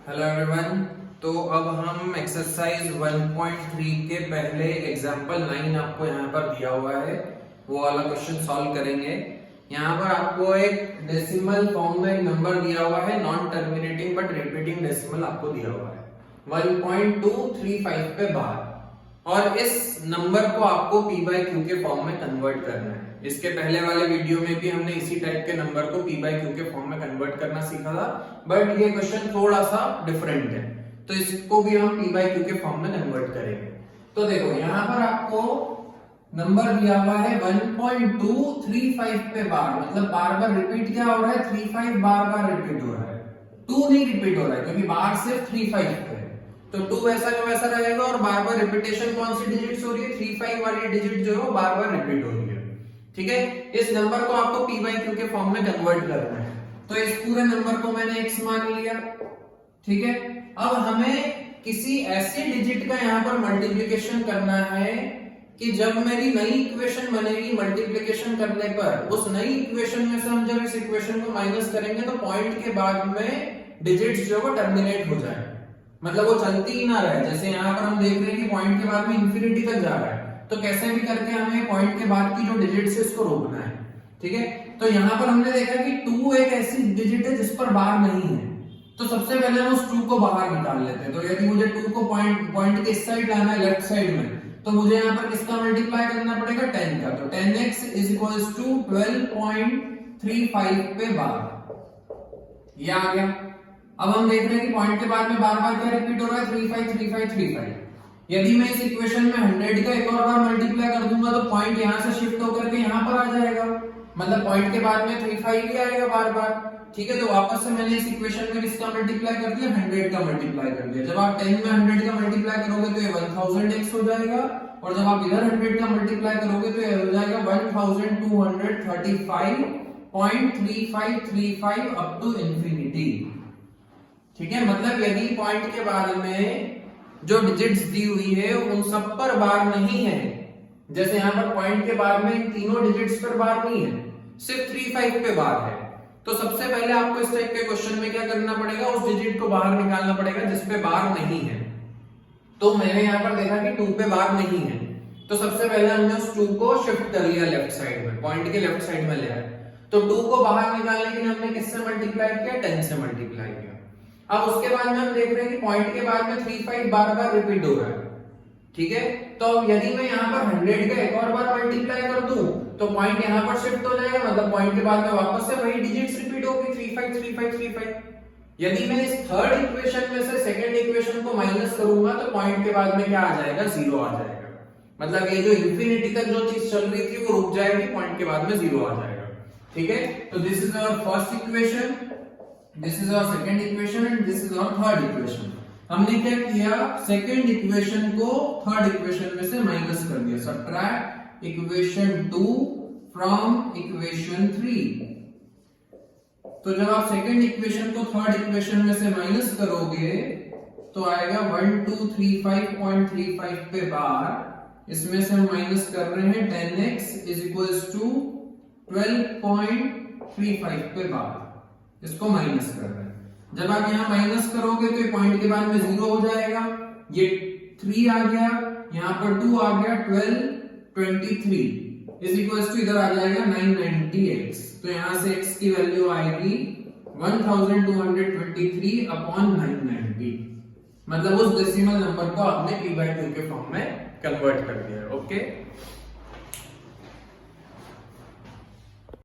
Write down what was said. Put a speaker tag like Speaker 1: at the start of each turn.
Speaker 1: Hello everyone. तो अब हम एक्सरसाइज 1.3 के पहले एग्जांपल 9 आपको यहाँ पर दिया हुआ है, वो वाला क्वेश्चन सॉल्व करेंगे। यहाँ पर आपको एक डेसिमल फॉर्म में एक नंबर दिया हुआ है, non terminating but repeating decimal आपको दिया हुआ है 1.235 पे बार, और इस नंबर को आपको p बाई क्यू के फॉर्म में कन्वर्ट करना है। इसके पहले वाले वीडियो में भी हमने इसी टाइप के नंबर को p बाई क्यू के फॉर्म में कन्वर्ट करना सीखा था, बट ये क्वेश्चन थोड़ा सा डिफरेंट है, तो इसको भी हम p बाई क्यू के फॉर्म में कन्वर्ट करेंगे। तो देखो यहाँ पर आपको नंबर दिया हुआ है 1.235 पे बार, मतलब बार बार रिपीट क्या हो रहा है, 35 बार बार रिपीट हो रहा है, 2 नहीं रिपीट हो रहा है क्योंकि बार सिर्फ 35 पे है, तो 2 वैसा का वैसा रहेगा। और बार बार रिपीटेशन कौन सी डिजिट्स हो रही है, 35 वाली डिजिट जो है वो बार बार रिपीट हो रही है। ठीक है, इस नंबर को आपको p बाई क्यू के फॉर्म में कन्वर्ट करना है। तो इस पूरे नंबर को मैंने x मान लिया। ठीक है, अब हमें किसी ऐसे डिजिट का यहाँ पर मल्टीप्लिकेशन करना है कि जब मेरी नई इक्वेशन बनेगी मल्टीप्लिकेशन करने पर, उस नई इक्वेशन में से हम जब इस इक्वेशन को माइनस करेंगे तो पॉइंट के बाद में डिजिट्स जो है टर्मिनेट हो जाए, मतलब वो चलती ही ना रहे। जैसे यहाँ पर हम देख रहे हैं कि पॉइंट के बाद में इंफिनिटी तक जा रहा है, तो कैसे भी करके हमें पॉइंट के बाद की जो डिजिट्स है इसको रोकना है। ठीक है, तो यहाँ पर हमने देखा कि 2 एक ऐसी डिजिट है जिस पर बार नहीं है, तो सबसे पहले हम उस 2 को बाहर निकाल लेते हैं। तो यदि मुझे 2 को पॉइंट के इस साइड लाना है, लेफ्ट साइड में, तो मुझे यहाँ पर किसका मल्टीप्लाई करना पड़ेगा, 10 का। तो 10x इज इक्वल्स टू 12.35 पे बार, ये आ गया। अब हम देख रहे हैं कि पॉइंट के बाद में बार बार क्या रिपीट हो रहा है, 35 35 35। यदि मैं इस इक्वेशन में 100 का एक और बार मल्टीप्लाई कर दूंगा तो पॉइंट यहां से शिफ्ट होकर के यहां पर आ जाएगा, मतलब पॉइंट के बाद में 35 ही आएगा बार बार। ठीक है, तो वापस से मैंने इस इक्वेशन में किसका मल्टीप्लाई कर दिया, 100 का मल्टीप्लाई कर दिया। जब आप 10 में 100 का मल्टीप्लाई करोगे तो ये 1000x हो जाएगा, और जब आप इधर 100 का मल्टीप्लाई करोगे तो ये हो जाएगा 1235.3535 अप टू इंफिनिटी। ठीक है, मतलब यदि पॉइंट के बाद में जो डिजिट्स दी हुई है उन सब पर बार नहीं है, जैसे यहां पर पॉइंट के बाद में तीनों डिजिट्स पर बार नहीं है, सिर्फ 35 पे बार है, तो सबसे पहले आपको इस टाइप के क्वेश्चन में क्या करना पड़ेगा, उस डिजिट को बाहर निकालना पड़ेगा जिस पे बार नहीं है। तो मैंने यहां पर देखा कि 2 पे बार नहीं है, तो सबसे पहले हमने उस 2 को शिफ्ट कर लिया लेफ्ट साइड में, पॉइंट के लेफ्ट साइड में ले आए। तो 2 को बाहर निकालने के लिए हमने किससे मल्टीप्लाई किया, 10 से मल्टीप्लाई किया। अब उसके बाद में हम देख रहे हैं कि पॉइंट के बाद में 35 बार बार रिपीट हो रहा है। ठीक है, तो अब यदि मैं यहाँ पर 100 का एक और बार मल्टीप्लाई कर दूं तो पॉइंट यहाँ पर शिफ्ट हो जाएगा, मतलब पॉइंट के बाद में वापस से वही डिजिट्स रिपीट होगी, 35 35 35। यदि मैं इस थर्ड इक्वेशन में से सेकंड इक्वेशन को माइनस करूंगा तो पॉइंट के बाद में क्या आ जाएगा, 0 आ जाएगा, मतलब ये जो इंफिनिटी तक जो चीज चल रही थी वो रुक जाएगी, पॉइंट के बाद में 0 आ जाएगा। ठीक है, तो this is our first equation, this is our second equation and this is our third equation. हमने क्या किया, सेकंड इक्वेशन को थर्ड इक्वेशन में से माइनस कर दिया, सबट्रैक्ट इक्वेशन 2 फ्रॉम इक्वेशन 3। तो जब आप सेकंड इक्वेशन को थर्ड इक्वेशन में से माइनस करोगे तो आएगा 1235.35 पे बार, इसमें से हम माइनस कर रहे हैं 10x इज इक्वल्स टू 12.35 पे बार, इसको माइनस कर रहे हैं। जब आप यहाँ माइनस करोगे तो ये पॉइंट के बाद में 0 हो जाएगा, ये 3 आ गया, यहाँ पर 2 आ गया, 1223 इज इक्वल्स टू इधर आ जाएगा 990x, तो यहाँ से x की वैल्यू आएगी 1223 अपॉन 990, मतलब उस डेसिमल नंबर को आपने p बाई क्यू के फॉर्म में कन्वर्ट कर दिया। ओके।